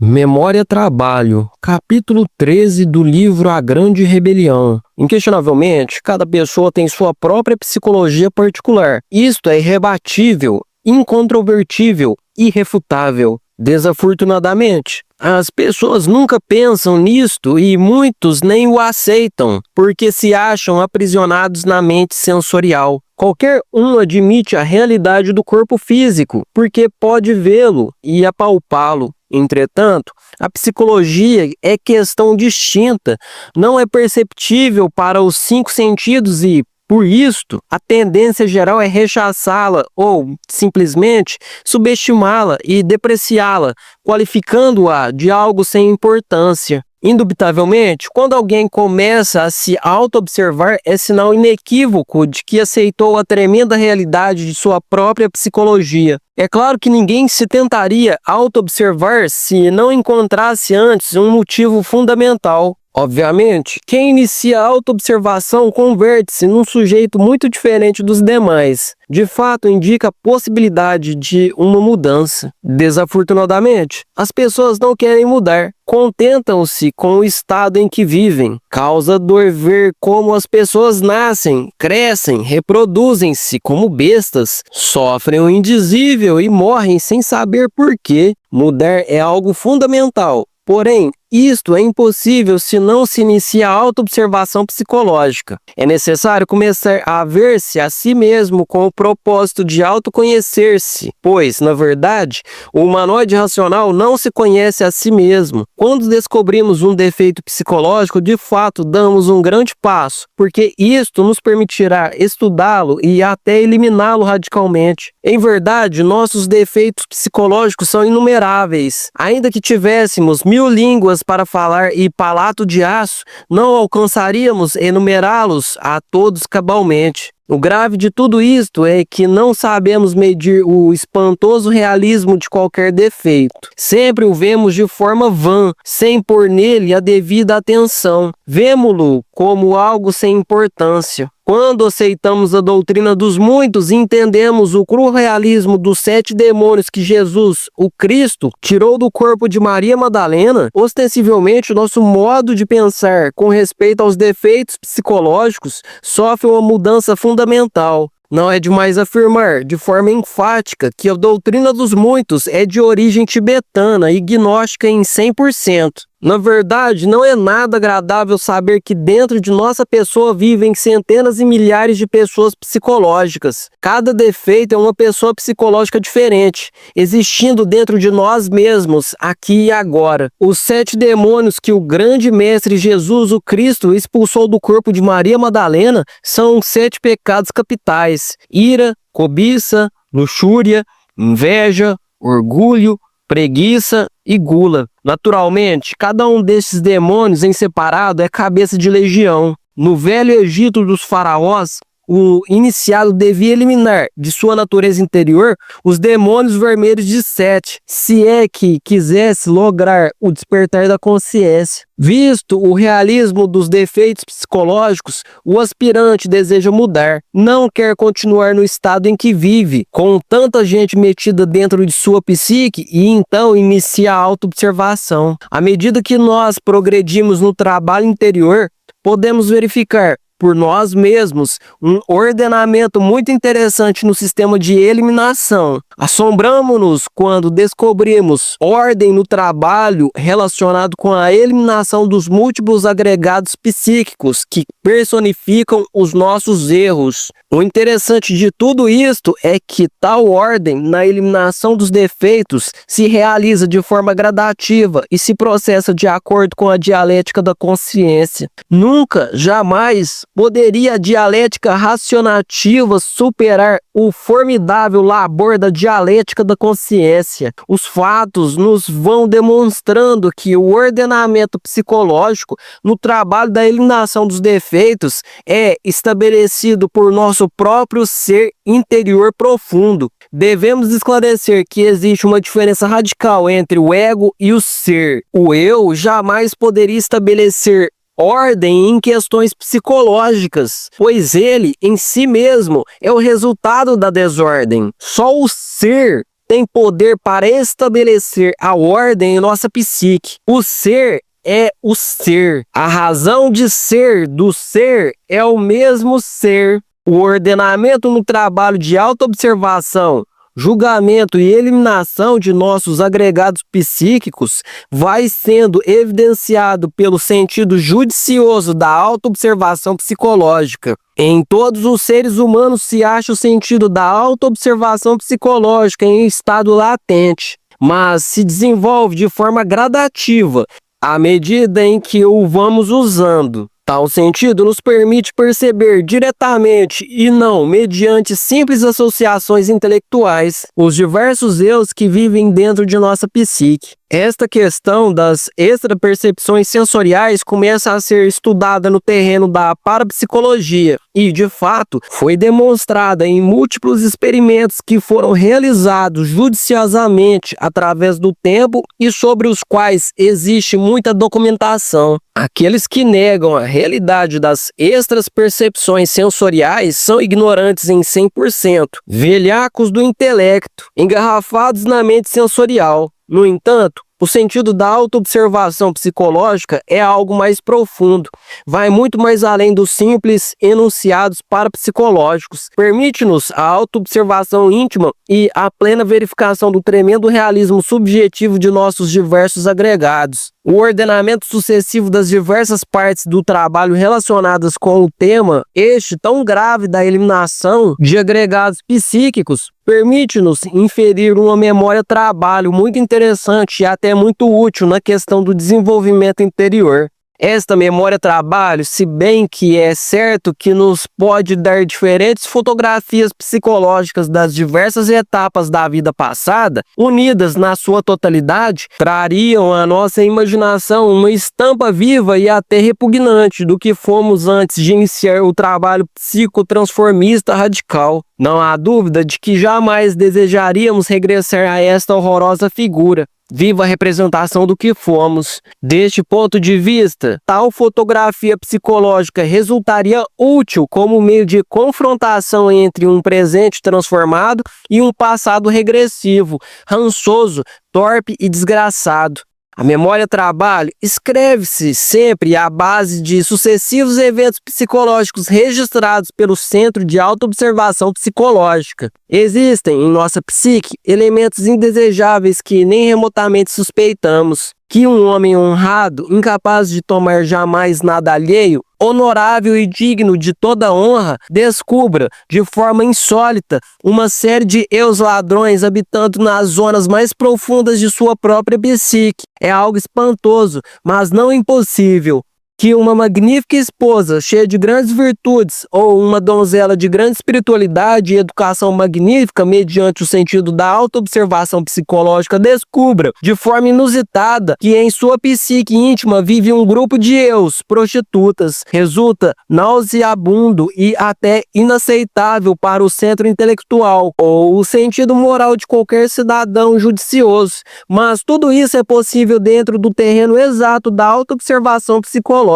Memória-Trabalho, capítulo 13 do livro A Grande Rebelião. Inquestionavelmente, cada pessoa tem sua própria psicologia particular. Isto é irrebatível, incontrovertível, irrefutável. Desafortunadamente, as pessoas nunca pensam nisto e muitos nem o aceitam, porque se acham aprisionados na mente sensorial. Qualquer um admite a realidade do corpo físico, porque pode vê-lo e apalpá-lo. Entretanto, a psicologia é questão distinta, não é perceptível para os 5 sentidos e, por isto, a tendência geral é rechaçá-la ou, simplesmente, subestimá-la e depreciá-la, qualificando-a de algo sem importância. Indubitavelmente, quando alguém começa a se auto-observar, é sinal inequívoco de que aceitou a tremenda realidade de sua própria psicologia. É claro que ninguém se tentaria auto-observar se não encontrasse antes um motivo fundamental. Obviamente, quem inicia a auto-observação converte-se num sujeito muito diferente dos demais. De fato, indica a possibilidade de uma mudança. Desafortunadamente, as pessoas não querem mudar. Contentam-se com o estado em que vivem. Causa dor ver como as pessoas nascem, crescem, reproduzem-se como bestas, sofrem o indizível e morrem sem saber por quê. Mudar é algo fundamental. Porém, isto é impossível se não se inicia a auto-observação psicológica. É necessário começar a ver-se a si mesmo com o propósito de autoconhecer-se, pois, na verdade, o humanoide racional não se conhece a si mesmo. Quando descobrimos um defeito psicológico, de fato, damos um grande passo, porque isto nos permitirá estudá-lo e até eliminá-lo radicalmente. Em verdade, nossos defeitos psicológicos são inumeráveis. Ainda que tivéssemos 1000 línguas para falar e palato de aço, não alcançaríamos enumerá-los a todos cabalmente. O grave de tudo isto é que não sabemos medir o espantoso realismo de qualquer defeito. Sempre o vemos de forma vã, sem pôr nele a devida atenção. Vemo-lo como algo sem importância. Quando aceitamos a doutrina dos muitos e entendemos o cru realismo dos 7 demônios que Jesus, o Cristo, tirou do corpo de Maria Madalena, ostensivelmente o nosso modo de pensar com respeito aos defeitos psicológicos sofre uma mudança fundamental. Não é demais afirmar, de forma enfática, que a doutrina dos muitos é de origem tibetana e gnóstica em 100%. Na verdade, não é nada agradável saber que dentro de nossa pessoa vivem centenas e milhares de pessoas psicológicas. Cada defeito é uma pessoa psicológica diferente, existindo dentro de nós mesmos, aqui e agora. Os 7 demônios que o grande mestre Jesus, o Cristo, expulsou do corpo de Maria Madalena são 7 pecados capitais: ira, cobiça, luxúria, inveja, orgulho, preguiça e gula. Naturalmente, cada um desses demônios em separado é cabeça de legião. No velho Egito dos faraós, o iniciado devia eliminar de sua natureza interior os demônios vermelhos de Sete, se é que quisesse lograr o despertar da consciência. Visto o realismo dos defeitos psicológicos, o aspirante deseja mudar, não quer continuar no estado em que vive, com tanta gente metida dentro de sua psique, e então inicia a auto-observação. À medida que nós progredimos no trabalho interior, podemos verificar por nós mesmos um ordenamento muito interessante no sistema de eliminação. Assombramos-nos quando descobrimos ordem no trabalho relacionado com a eliminação dos múltiplos agregados psíquicos que personificam os nossos erros. O interessante de tudo isto é que tal ordem na eliminação dos defeitos se realiza de forma gradativa e se processa de acordo com a dialética da consciência. Nunca, jamais poderia a dialética racionativa superar o formidável labor da dialética da consciência. Os fatos nos vão demonstrando que o ordenamento psicológico no trabalho da eliminação dos defeitos é estabelecido por nosso próprio ser interior profundo. Devemos esclarecer que existe uma diferença radical entre o ego e o ser. O eu jamais poderia estabelecer ordem em questões psicológicas, pois ele, em si mesmo, é o resultado da desordem. Só o ser tem poder para estabelecer a ordem em nossa psique. O ser é o ser. A razão de ser do ser é o mesmo ser. O ordenamento no trabalho de autoobservação, julgamento e eliminação de nossos agregados psíquicos vai sendo evidenciado pelo sentido judicioso da autoobservação psicológica. Em todos os seres humanos se acha o sentido da autoobservação psicológica em estado latente, mas se desenvolve de forma gradativa à medida em que o vamos usando. Tal sentido nos permite perceber diretamente e não mediante simples associações intelectuais os diversos eus que vivem dentro de nossa psique. Esta questão das extrapercepções sensoriais começa a ser estudada no terreno da parapsicologia e, de fato, foi demonstrada em múltiplos experimentos que foram realizados judiciosamente através do tempo e sobre os quais existe muita documentação. Aqueles que negam a realidade das extrapercepções sensoriais são ignorantes em 100%, velhacos do intelecto, engarrafados na mente sensorial. No entanto, o sentido da autoobservação psicológica é algo mais profundo, vai muito mais além dos simples enunciados parapsicológicos. Permite-nos a autoobservação íntima e a plena verificação do tremendo realismo subjetivo de nossos diversos agregados. O ordenamento sucessivo das diversas partes do trabalho relacionadas com o tema, este tão grave da eliminação de agregados psíquicos, permite-nos inferir uma memória-trabalho muito interessante e até muito útil na questão do desenvolvimento interior. Esta memória-trabalho, se bem que é certo que nos pode dar diferentes fotografias psicológicas das diversas etapas da vida passada, unidas na sua totalidade, trariam à nossa imaginação uma estampa viva e até repugnante do que fomos antes de iniciar o trabalho psicotransformista radical. Não há dúvida de que jamais desejaríamos regressar a esta horrorosa figura, viva representação do que fomos. Deste ponto de vista, tal fotografia psicológica resultaria útil como meio de confrontação entre um presente transformado e um passado regressivo, rançoso, torpe e desgraçado. A memória-trabalho escreve-se sempre à base de sucessivos eventos psicológicos registrados pelo Centro de Autoobservação Psicológica. Existem em nossa psique elementos indesejáveis que nem remotamente suspeitamos. Que um homem honrado, incapaz de tomar jamais nada alheio, honorável e digno de toda honra, descubra, de forma insólita, uma série de eus ladrões habitando nas zonas mais profundas de sua própria psique. É algo espantoso, mas não impossível. Que uma magnífica esposa, cheia de grandes virtudes, ou uma donzela de grande espiritualidade e educação magnífica mediante o sentido da autoobservação psicológica descubra, de forma inusitada, que em sua psique íntima vive um grupo de eus, prostitutas, resulta nauseabundo e até inaceitável para o centro intelectual, ou o sentido moral de qualquer cidadão judicioso. Mas tudo isso é possível dentro do terreno exato da autoobservação psicológica.